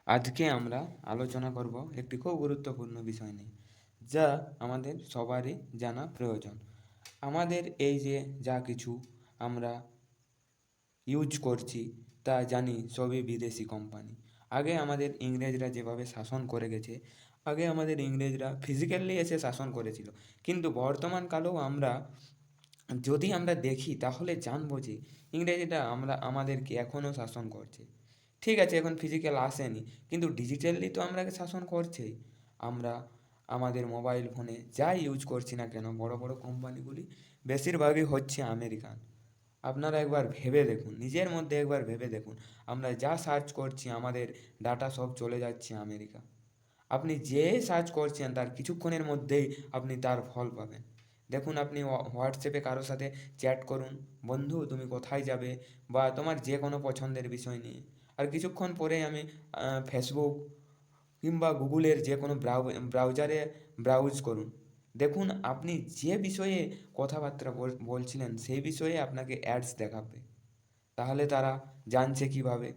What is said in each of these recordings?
আজকে আমরা আলোচনা করব একটি খুব গুরুত্বপূর্ণ বিষয় নিয়ে, যা আমাদের সবারই জানা প্রয়োজন। আমাদের এই যে যা কিছু আমরা ইউজ করছি তা জানি সবই বিদেশি কোম্পানি। আগে আমাদের ইংরেজরা যেভাবে শাসন করে গেছে, আগে আমাদের ইংরেজরা ফিজিক্যালি এসে শাসন করেছিল, কিন্তু বর্তমান কালেও যদি আমরা দেখি তাহলে জানবো যে ইংরেজরা আমাদেরকে এখনও শাসন করছে। ঠিক আছে, এখন ফিজিক্যাল আসেনি, কিন্তু ডিজিটালি তো আমরাকে শাসন করছেই। আমরা আমাদের মোবাইল ফোনে যা ইউজ করছি না কেন, বড় বড় কোম্পানিগুলি বেশিরভাগই হচ্ছে আমেরিকান। আপনারা একবার ভেবে দেখুন, নিজের মধ্যে একবার ভেবে দেখুন, আমরা যা সার্চ করছি আমাদের ডাটা সব চলে যাচ্ছে আমেরিকা। আপনি যে সার্চ করছেন তার কিছুক্ষণের মধ্যেই আপনি তার ফল পাবেন। দেখুন, আপনি হোয়াটসঅ্যাপে কারোর সাথে চ্যাট করুন, বন্ধু তুমি কোথায় যাবে, বা তোমার যে কোনো পছন্দের বিষয় নিয়ে। আর কিছুক্ষণ পরে আমি ফেসবুক কিংবা গুগলের যে কোনো ব্রাউজারে ব্রাউজ করুন, দেখুন আপনি যে বিষয়ে কথাবার্তা বলছিলেন সেই বিষয়ে আপনাকে অ্যাডস দেখাবে। তাহলে তারা জানছে কিভাবে?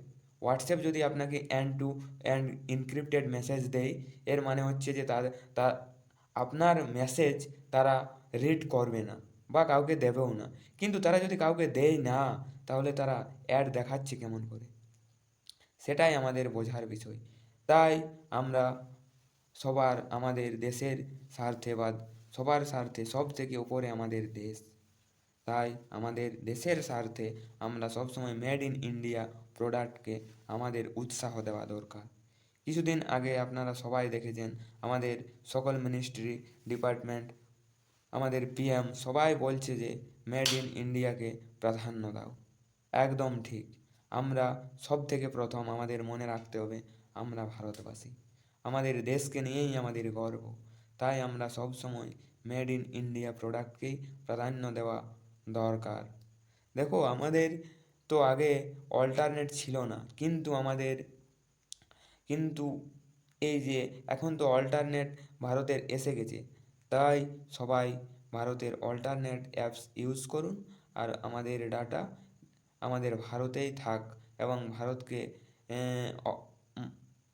হোয়াটসঅ্যাপ যদি আপনাকে end to end encrypted message দেয়, এর মানে হচ্ছে যে তা আপনার মেসেজ তারা রিড করবে না বা কাউকে দেবেও না। কিন্তু তারা যদি কাউকে দেয় না, তাহলে তারা অ্যাড দেখাচ্ছে কেমন করে? সেটাই আমাদের বোঝার বিষয়। তাই আমরা আমাদের দেশের স্বার্থে বা সবার স্বার্থে সব থেকে উপরে আমাদের দেশ। তাই আমাদের দেশের স্বার্থে আমরা সবসময় মেড ইন ইন্ডিয়া প্রোডাক্টকে আমাদের উৎসাহ দেওয়া দরকার। কিছুদিন আগে আপনারা সবাই দেখেছেন, আমাদের সকল মিনিস্ট্রি, ডিপার্টমেন্ট, আমাদের পিএম সবাই বলছে যে মেড ইন ইন্ডিয়াকে প্রাধান্য দাও। একদম ঠিক। আমরা সব থেকে প্রথম আমাদের মনে রাখতে হবে, আমরা ভারতবাসী, আমাদের দেশকে নিয়েই আমাদের গর্ব। তাই আমরা সব সময় মেড ইন ইন্ডিয়া প্রোডাক্টকেই প্রাধান্য দেওয়া দরকার। দেখো, আমাদের তো আগে অল্টারনেট ছিল না, কিন্তু এই যে এখন তো অল্টারনেট ভারতের এসে গেছে। তাই সবাই ভারতের অল্টারনেট অ্যাপস ইউজ করুন, আর আমাদের ডাটা আমাদের ভারতেই থাক, এবং ভারতকে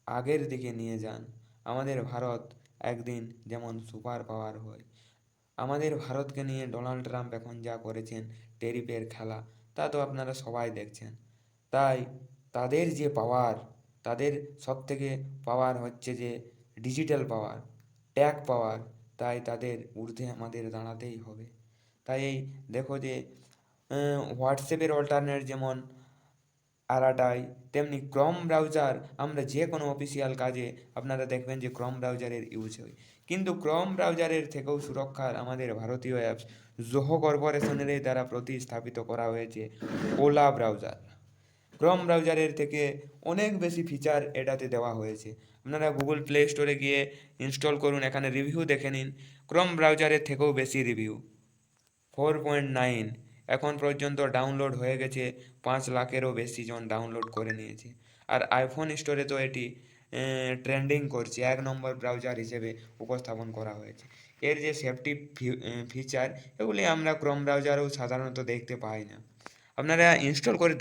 আগের দিকে নিয়ে যান। আমাদের ভারত একদিন যেমন সুপার পাওয়ার হয়। আমাদের ভারতকে নিয়ে ডোনাল্ড ট্রাম্প এখন যা করেছেন, টেরিফের খেলা, তা তো আপনারা সবাই দেখছেন। তাই তাদের যে পাওয়ার, তাদের সব থেকে পাওয়ার হচ্ছে যে ডিজিটাল পাওয়ার, ট্যাগ পাওয়ার। তাই তাদের ঊর্ধ্বে আমাদের দাঁড়াতেই হবে। তাই এই দেখো যে হোয়াটসঅ্যাপের অল্টারনেট যেমন আরাটাই, তেমনি ক্রম ব্রাউজার, আমরা যে কোনো অফিসিয়াল কাজে আপনারা দেখবেন যে ক্রম ব্রাউজারের ইউজ হয়। কিন্তু ক্রম ব্রাউজারের থেকেও সুরক্ষার আমাদের ভারতীয় অ্যাপস জোহো কর্পোরেশনের দ্বারা প্রতিস্থাপিত করা হয়েছে ওলা ব্রাউজার। ক্রম ব্রাউজারের থেকে অনেক বেশি ফিচার এটাতে দেওয়া হয়েছে। আপনারা গুগল প্লে স্টোরে গিয়ে ইনস্টল করুন, এখানে রিভিউ দেখে নিন। ক্রম ব্রাউজারের থেকেও বেশি রিভিউ, 4.9 এখন পর্যন্ত ডাউনলোড হয়ে গেছে। 5 লাখেরও বেশি জন ডাউনলোড করে নিয়েছে। আর আইফোন স্টোরে তো এটি ট্রেন্ডিং করছে, 1 নম্বর ব্রাউজার হিসেবে উপস্থাপন করা হয়েছে। এর যে সেফটি ফিচার, এগুলি আমরা ক্রোম ব্রাউজারেও সাধারণত দেখতে পাই না। আপনারা ইনস্টল করে